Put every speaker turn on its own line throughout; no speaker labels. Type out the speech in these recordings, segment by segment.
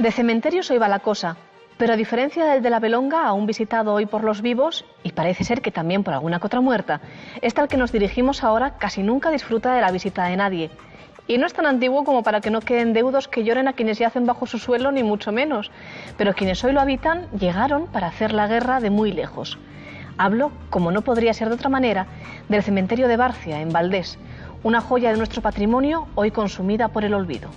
De cementerios hoy va la cosa, pero a diferencia del de la Belonga, aún visitado hoy por los vivos, y parece ser que también por alguna que otra muerta, este al que nos dirigimos ahora casi nunca disfruta de la visita de nadie. Y no es tan antiguo como para que no queden deudos que lloren a quienes yacen bajo su suelo, ni mucho menos. Pero quienes hoy lo habitan llegaron para hacer la guerra de muy lejos. Hablo, como no podría ser de otra manera, del cementerio de Barcia, en Valdés, una joya de nuestro patrimonio hoy consumida por el olvido.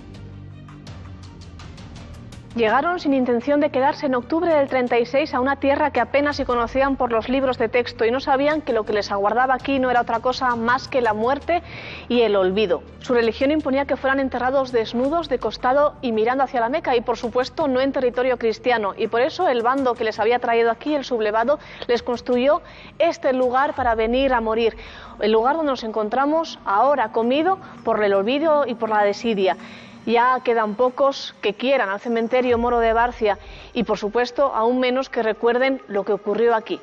Llegaron sin intención de quedarse en octubre del 36 a una tierra que apenas se conocían por los libros de texto y no sabían que lo que les aguardaba aquí no era otra cosa más que la muerte y el olvido. Su religión imponía que fueran enterrados desnudos, de costado y mirando hacia la Meca y, por supuesto, no en territorio cristiano. Y por eso el bando que les había traído aquí, el sublevado, les construyó este lugar para venir a morir. El lugar donde nos encontramos ahora, comido por el olvido y por la desidia. Ya quedan pocos que quieran al cementerio moro de Barcia y, por supuesto, aún menos que recuerden lo que ocurrió aquí.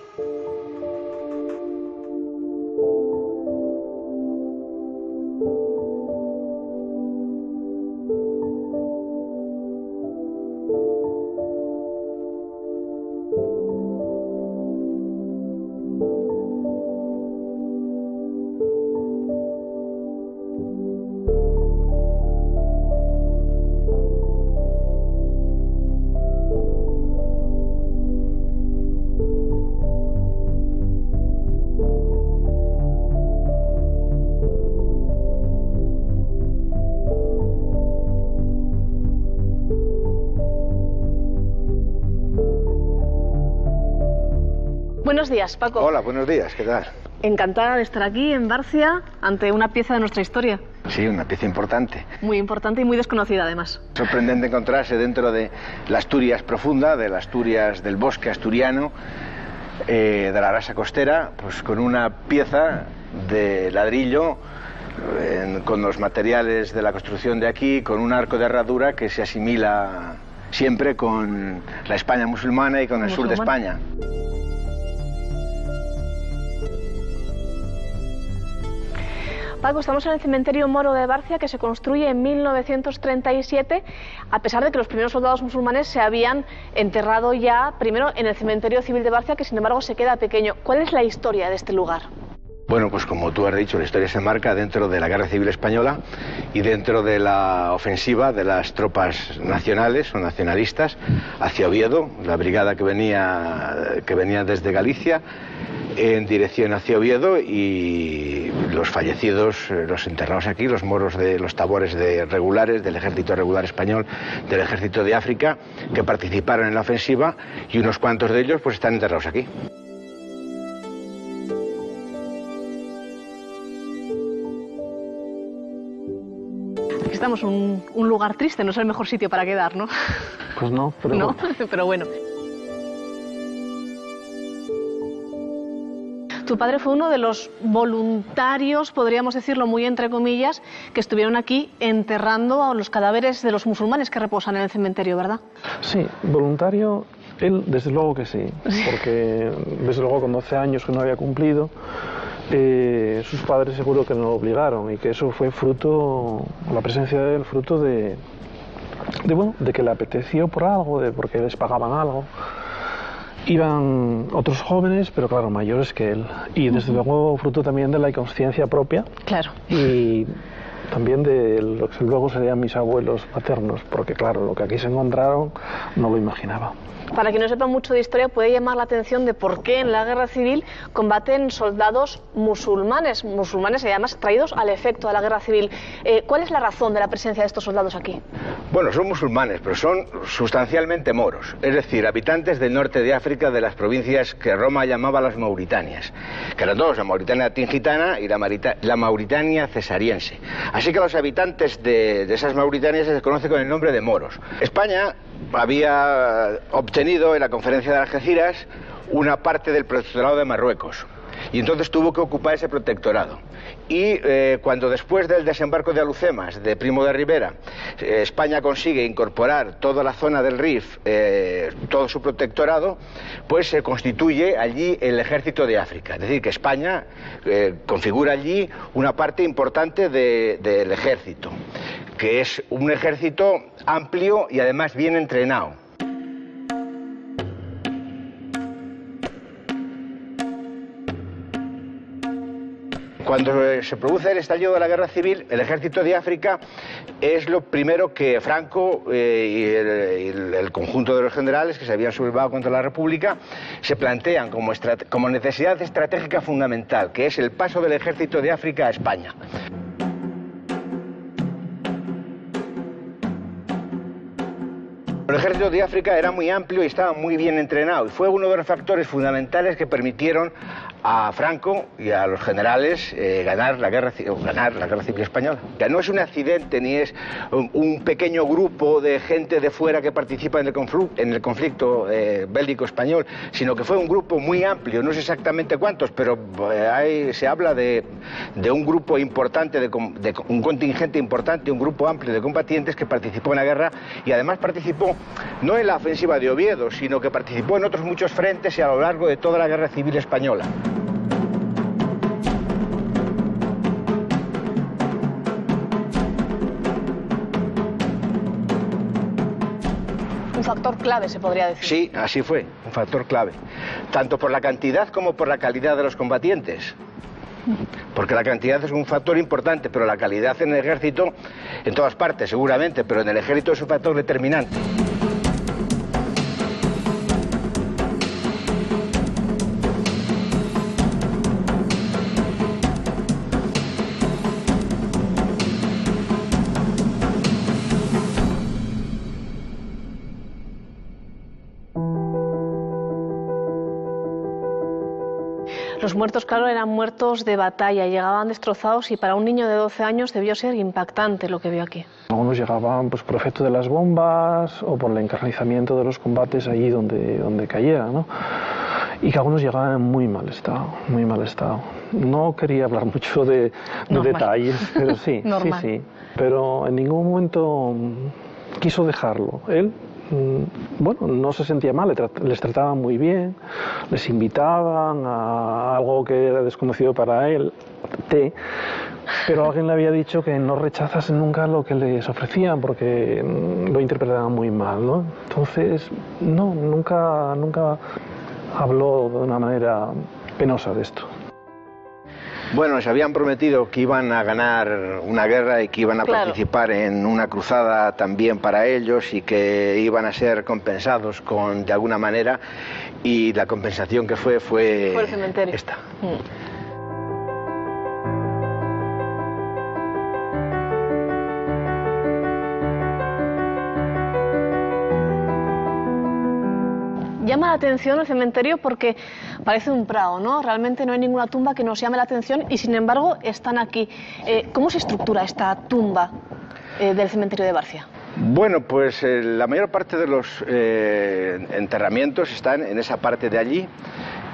Buenos días, Paco.
Hola, buenos días, ¿qué tal?
Encantada de estar aquí en Barcia ante una pieza de nuestra historia.
Sí, una pieza importante.
Muy importante y muy desconocida, además.
Sorprendente encontrarse dentro de la Asturias profunda, de la Asturias del bosque asturiano, de la rasa costera, pues con una pieza de ladrillo, con los materiales de la construcción de aquí, con un arco de herradura que se asimila siempre con la España musulmana y con el sur de España.
Paco, estamos en el cementerio moro de Barcia, que se construye en 1937, a pesar de que los primeros soldados musulmanes se habían enterrado ya primero en el cementerio civil de Barcia, que sin embargo se queda pequeño. ¿Cuál es la historia de este lugar?
Bueno, pues como tú has dicho, la historia se marca dentro de la Guerra Civil Española y dentro de la ofensiva de las tropas nacionales o nacionalistas hacia Oviedo, la brigada que venía desde Galicia en dirección hacia Oviedo, y los fallecidos, los enterrados aquí, los moros de los tabores regulares del ejército regular español, del ejército de África, que participaron en la ofensiva, y unos cuantos de ellos pues están enterrados aquí.
Aquí estamos, un lugar triste, no es el mejor sitio para quedar, ¿no?
Pues no, pero...
¿No? Pero bueno. Tu padre fue uno de los voluntarios, podríamos decirlo muy entre comillas, que estuvieron aquí enterrando a los cadáveres de los musulmanes que reposan en el cementerio, ¿verdad?
Sí, voluntario, él desde luego que sí, porque desde luego con 12 años que no había cumplido, sus padres seguro que no lo obligaron, y que eso fue fruto, la presencia de él, fruto de que le apeteció por algo, porque les pagaban algo. Iban otros jóvenes, pero claro, mayores que él. Y desde luego fruto también de la inconsciencia propia.
Claro.
Y también de lo que luego serían mis abuelos maternos, porque claro, lo que aquí se encontraron no lo imaginaba.
Para quien no sepa mucho de historia, puede llamar la atención de por qué en la guerra civil combaten soldados musulmanes y además traídos al efecto de la guerra civil. ¿Cuál es la razón de la presencia de estos soldados aquí?
Bueno, son musulmanes, pero son sustancialmente moros, es decir, habitantes del norte de África, de las provincias que Roma llamaba las Mauritanias, que eran dos, la Mauritania tingitana y la Mauritania cesariense. Así que los habitantes de esas Mauritanias se les conoce con el nombre de moros. España había obtenido en la conferencia de Algeciras una parte del protectorado de Marruecos, y entonces tuvo que ocupar ese protectorado. Y cuando después del desembarco de Alucemas, de Primo de Rivera, España consigue incorporar toda la zona del Rif, todo su protectorado, pues se constituye allí el ejército de África. Es decir, que España configura allí una parte importante del ejército, que es un ejército amplio y además bien entrenado. Cuando se produce el estallido de la guerra civil, el ejército de África es lo primero que Franco y el conjunto de los generales que se habían sublevado contra la República se plantean como necesidad estratégica fundamental, que es el paso del ejército de África a España. El ejército de África era muy amplio y estaba muy bien entrenado y fue uno de los factores fundamentales que permitieron a Franco y a los generales ganar la guerra civil española. Ya no es un accidente ni es un pequeño grupo de gente de fuera que participa en el conflicto bélico español, sino que fue un grupo muy amplio, no sé exactamente cuántos, pero se habla de un grupo importante, de un contingente importante, un grupo amplio de combatientes que participó en la guerra y además participó no en la ofensiva de Oviedo, sino que participó en otros muchos frentes y a lo largo de toda la guerra civil española.
Un factor clave, se podría decir.
Sí, así fue, un factor clave, tanto por la cantidad como por la calidad de los combatientes. Porque la cantidad es un factor importante, pero la calidad en el ejército, en todas partes seguramente, pero en el ejército es un factor determinante.
Los muertos, claro, eran muertos de batalla, llegaban destrozados y para un niño de 12 años debió ser impactante lo que vio aquí.
Algunos llegaban pues, por efecto de las bombas o por el encarnizamiento de los combates allí donde cayera, ¿no? Y que algunos llegaban en muy mal estado, muy mal estado. No quería hablar mucho de detalles, pero sí, sí. Pero en ningún momento quiso dejarlo. Él, bueno, no se sentía mal, les trataban muy bien, les invitaban a algo que era desconocido para él, té, pero alguien le había dicho que no rechazasen nunca lo que les ofrecían porque lo interpretaban muy mal, ¿no? Entonces, no, nunca habló de una manera penosa de esto.
Bueno, se habían prometido que iban a ganar una guerra y que iban a participar en una cruzada también para ellos y que iban a ser compensados de alguna manera, y la compensación que fue
el cementerio.
Esta.
Llama la atención el cementerio porque parece un prado, ¿no? Realmente no hay ninguna tumba que nos llame la atención y sin embargo están aquí. ¿Cómo se estructura esta tumba del cementerio de Barcia?
Bueno, pues la mayor parte de los enterramientos están en esa parte de allí.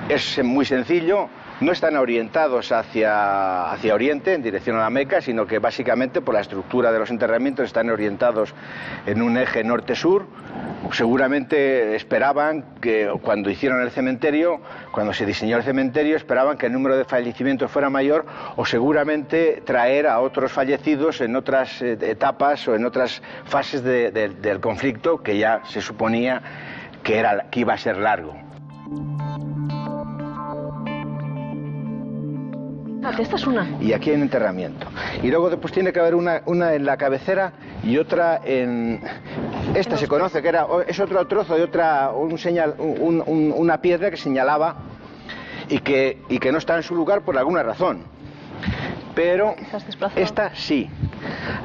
Es muy sencillo. No están orientados hacia Oriente, en dirección a la Meca, sino que básicamente por la estructura de los enterramientos están orientados en un eje norte-sur. Seguramente esperaban que cuando hicieron el cementerio, cuando se diseñó el cementerio, esperaban que el número de fallecimientos fuera mayor o seguramente traer a otros fallecidos en otras etapas o en otras fases del conflicto que ya se suponía que iba a ser largo.
Esta es una.
Y aquí hay un enterramiento. Y luego después tiene que haber una en la cabecera y otra en... Esta se conoce que es otro trozo de una piedra que señalaba y que no está en su lugar por alguna razón. Pero esta sí.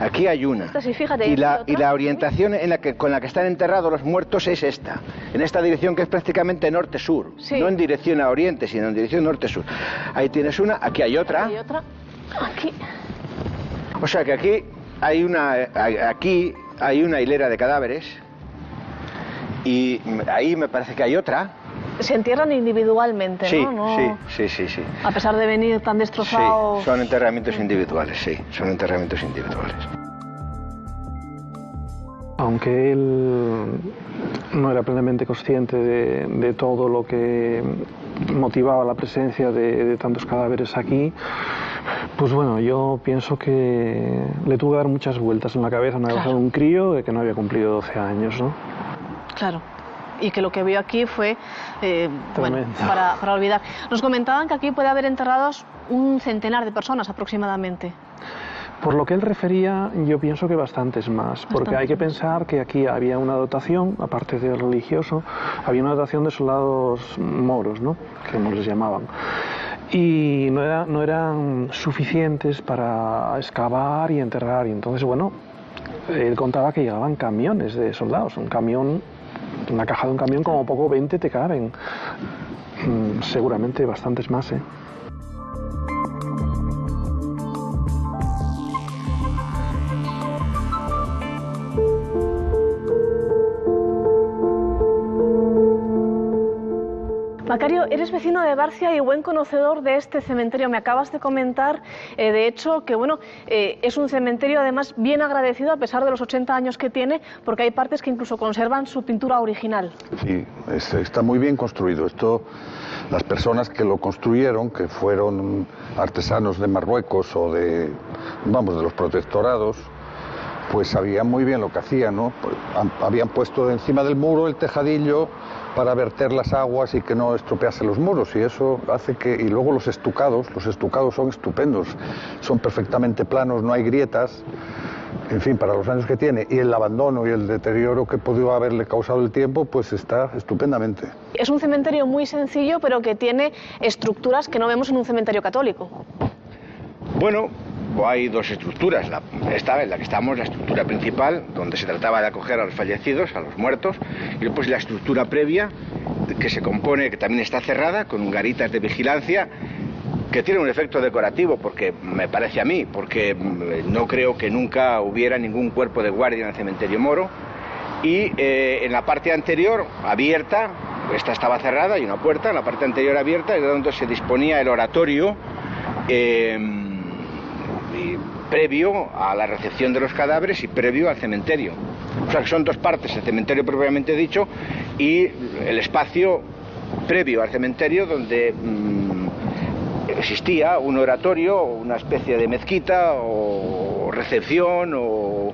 Aquí hay una.
Esta sí, fíjate,
y la orientación con la que están enterrados los muertos es esta. En esta dirección que es prácticamente norte-sur. Sí. No en dirección a oriente, sino en dirección norte-sur. Ahí tienes una, aquí hay otra.
Aquí hay otra. Aquí.
O sea que aquí hay una hilera de cadáveres. Y ahí me parece que hay otra.
Se entierran individualmente,
sí,
¿no?
Sí.
A pesar de venir tan destrozados.
Sí, son enterramientos individuales, sí, son enterramientos individuales.
Aunque él no era plenamente consciente de todo lo que motivaba la presencia de tantos cadáveres aquí, Pues bueno, yo pienso que le tuvo que dar muchas vueltas en la cabeza a una cabeza de un crío de que no había cumplido 12 años, ¿no?
Claro. Y que lo que vio aquí fue, bueno, para olvidar. Nos comentaban que aquí puede haber enterrados un centenar de personas aproximadamente.
Por lo que él refería, yo pienso que bastantes más, porque hay que pensar que aquí había una dotación, aparte del religioso, había una dotación de soldados moros, ¿no?, que nos les llamaban. Y no eran suficientes para excavar y enterrar, y entonces, bueno, él contaba que llegaban camiones de soldados, un camión, una caja de un camión, como poco 20 te caben, seguramente bastantes más, ¿eh?
Macario, eres vecino de Barcia y buen conocedor de este cementerio. Me acabas de comentar, de hecho, que bueno, es un cementerio además bien agradecido a pesar de los 80 años que tiene, porque hay partes que incluso conservan su pintura original.
Sí, está muy bien construido. Esto, las personas que lo construyeron, que fueron artesanos de Marruecos o de los protectorados, pues sabían muy bien lo que hacían, ¿no? Habían puesto encima del muro el tejadillo para verter las aguas y que no estropease los muros, y eso hace que... Y luego los estucados son estupendos, son perfectamente planos, no hay grietas, en fin, para los años que tiene, y el abandono y el deterioro que pudo haberle causado el tiempo, pues está estupendamente.
Es un cementerio muy sencillo, pero que tiene estructuras que no vemos en un cementerio católico.
Bueno, hay dos estructuras. Esta en la que estamos, la estructura principal, donde se trataba de acoger a los fallecidos, a los muertos, y después la estructura previa, que se compone, que también está cerrada, con garitas de vigilancia, que tiene un efecto decorativo, porque me parece a mí, porque no creo que nunca hubiera ningún cuerpo de guardia en el cementerio moro. Y en la parte anterior, abierta, esta estaba cerrada, y una puerta, en la parte anterior abierta, era donde se disponía el oratorio, previo a la recepción de los cadáveres y previo al cementerio. O sea que son dos partes, el cementerio propiamente dicho y el espacio previo al cementerio, donde existía un oratorio, una especie de mezquita o recepción o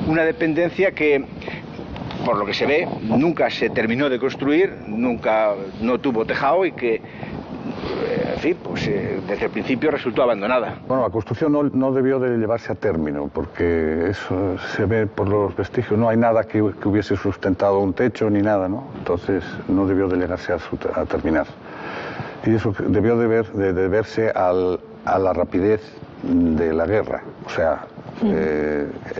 una dependencia que, por lo que se ve, nunca se terminó de construir, no tuvo tejado y que, en fin, pues desde el principio resultó abandonada.
Bueno, la construcción no debió de llevarse a término, porque eso se ve por los vestigios, no hay nada que hubiese sustentado un techo ni nada, ¿no? Entonces no debió de llegarse a terminar. Y eso debió de deberse a la rapidez de la guerra, o sea,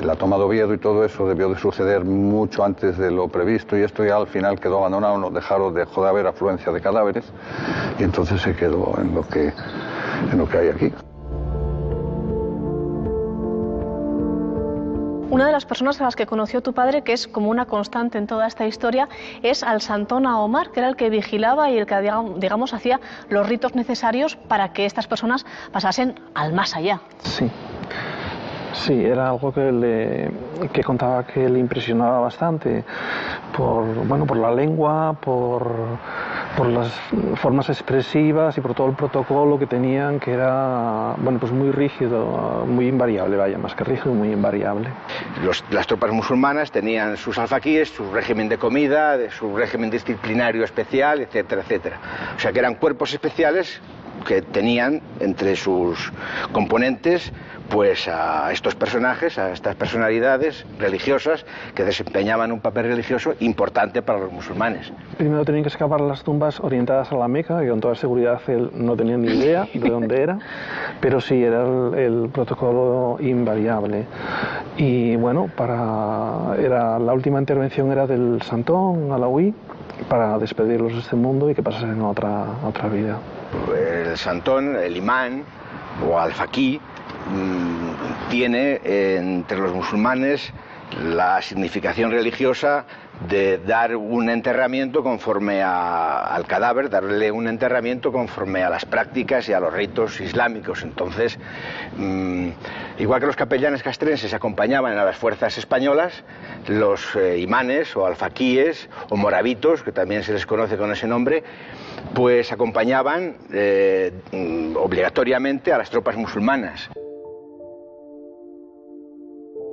la toma de Oviedo y todo eso debió de suceder mucho antes de lo previsto, y esto ya al final quedó abandonado, dejó de haber afluencia de cadáveres, y entonces se quedó en lo que hay aquí.
Una de las personas a las que conoció tu padre, que es como una constante en toda esta historia, es al Santón Omar, que era el que vigilaba y el que, digamos, hacía los ritos necesarios para que estas personas pasasen al más allá.
Sí, era algo que contaba que le impresionaba bastante por la lengua, por las formas expresivas y por todo el protocolo que tenían, que era, pues muy rígido, muy invariable, más que rígido, muy invariable.
Las tropas musulmanas tenían sus alfaquíes, su régimen de comida, su régimen disciplinario especial, etcétera, etcétera. O sea que eran cuerpos especiales que tenían entre sus componentes pues a estos personajes, a estas personalidades religiosas que desempeñaban un papel religioso importante para los musulmanes.
Primero tenían que excavar las tumbas orientadas a la Meca, que con toda seguridad él no tenía ni idea de dónde era, pero sí era el protocolo invariable. Y bueno, la última intervención era del Santón Alauí, para despedirlos de este mundo y que pasasen a otra vida.
El Santón, el imán o alfaquí, tiene entre los musulmanes la significación religiosa de dar un enterramiento conforme al cadáver, darle un enterramiento conforme a las prácticas y a los ritos islámicos. Entonces, igual que los capellanes castrenses acompañaban a las fuerzas españolas, los imanes o alfaquíes o moravitos, que también se les conoce con ese nombre, pues acompañaban obligatoriamente a las tropas musulmanas.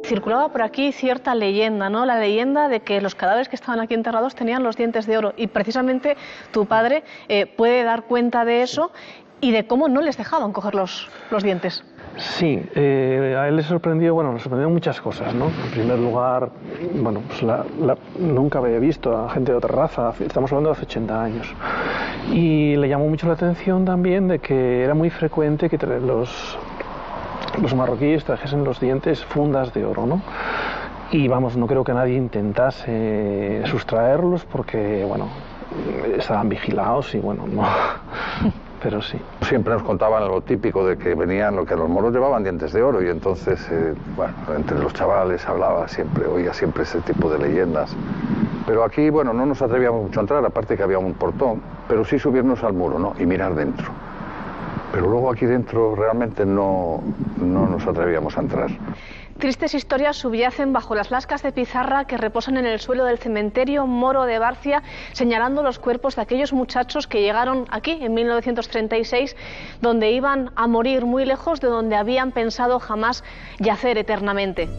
Circulaba por aquí cierta leyenda, ¿no? La leyenda de que los cadáveres que estaban aquí enterrados tenían los dientes de oro, y precisamente tu padre puede dar cuenta de eso y de cómo no les dejaban coger los dientes.
Sí, a él le sorprendió muchas cosas, ¿no? En primer lugar, bueno, pues nunca había visto a gente de otra raza, estamos hablando de hace 80 años. Y le llamó mucho la atención también de que era muy frecuente que los marroquíes trajesen los dientes fundas de oro, ¿no? Y vamos, no creo que nadie intentase sustraerlos porque, bueno, estaban vigilados y bueno, no... Pero sí.
Siempre nos contaban lo típico de que venían, lo que los moros llevaban dientes de oro, y entonces, bueno, entre los chavales oía siempre ese tipo de leyendas. Pero aquí, bueno, no nos atrevíamos mucho a entrar, aparte que había un portón, pero sí subirnos al muro, ¿no? Y mirar dentro. Pero luego aquí dentro realmente no nos atrevíamos a entrar.
Tristes historias subyacen bajo las lascas de pizarra que reposan en el suelo del cementerio moro de Barcia, señalando los cuerpos de aquellos muchachos que llegaron aquí en 1936, donde iban a morir muy lejos de donde habían pensado jamás yacer eternamente.